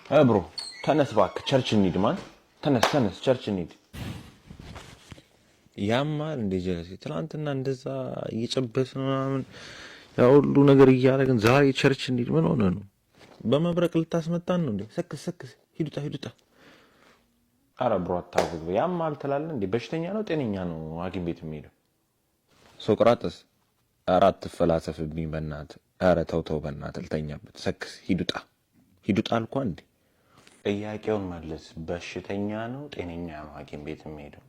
ብሮ ተነስ እባክህ ቸርች እንሂድ ማን ተነስ ቸርች እንሂድ ያማል እንደ ጀለሴ ትናንትና እንደዛ እየጨበስ ምናምን ያ ሁሉ ነገር እያደረግን ዛሬ ቸርች እንሂድ ምን ሆነ ነው በመብረቅ ልታስመጣን ነው እንዴ ሰክስ ሂዱጣ አረ ብሮ አታዝግ ያማል ትላለህ እንዴ በሽተኛ ነው ጤነኛ ነው ሐኪም ቤት የሚሄደው ሶቅራጥስ አራት ፈላሰፍብኝ በእናትህ አረ ተው በእናትህ ልተኛበት ሰክስ ሂዱጣ አልኳ እንዴ ጥያቄውን መልስ በሽተኛ ነው ጤነኛ ነው ሐኪም ቤት የሚሄደው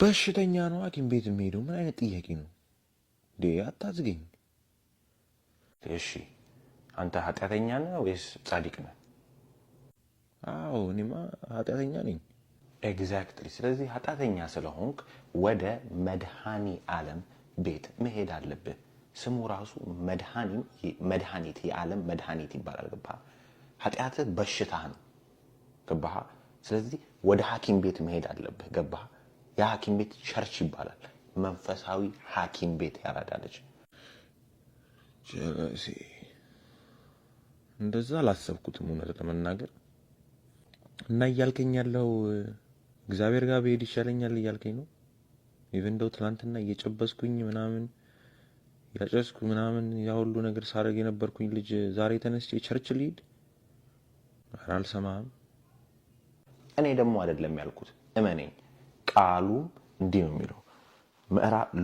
በሽተኛ ነው ሐኪም ቤት የሚሄደው ምን አይነት ጥያቄ ነው እንዴ አታዝገኝ እሺ አንተ ኃጢአተኛ ነህ ወይስ ጻድቅ ነህ አዎ እኔማ ኃጢአተኛ ነኝ ኤግዛክትሊ ስለዚህ ኃጢአተኛ ስለሆንክ ወደ መድኃኒ ዓለም ቤት መሄድ አለብህ ስሙ ራሱ መድኃኒት የዓለም መድኃኒት ይባላል ገባህ ኃጢአትህ በሽታህ ነው ገባህ ስለዚህ ወደ ሐኪም ቤት መሄድ አለብህ ገባህ ያ ሐኪም ቤት ቸርች ይባላል መንፈሳዊ ሐኪም ቤት ያራዳለች ጀለሴ እንደዛ አላሰብኩትም እውነት ለመናገር እና እያልከኝ ያለው እግዚአብሔር ጋር ብሄድ ይሻለኛል እያልከኝ ነው ኢቭን ዶው ትናንትና እየጨበስኩኝ ምናምን ያጨስኩ ምናምን ያ ሁሉ ነገር ሳረግ የነበርኩኝ ልጅ ዛሬ ተነስቼ ቸርች ልሂድ አልሰማህም እኔ ደግሞ አይደለም ያልኩት እመነኝ ቃሉ እንዲህ ነው የሚለው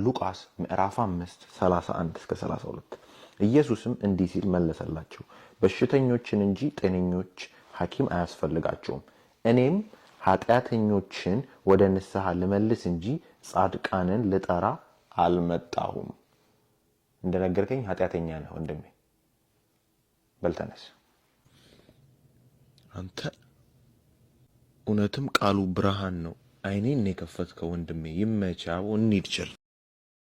ሉቃስ ምዕራፍ 5 31 እስከ 32 ኢየሱስም እንዲህ ሲል መለሰላቸው በሽተኞችን እንጂ ጤነኞች ሐኪም አያስፈልጋቸውም እኔም ኃጢአተኞችን ወደ ንስሐ ልመልስ እንጂ ጻድቃንን ልጠራ አልመጣሁም እንደነገርከኝ ኃጢአተኛ ነህ ወንድሜ በልተነስ አንተ እውነትም ቃሉ ብርሃን ነው አይኔን የከፈትከው ወንድሜ ይመቻው እንሂድ ቸርች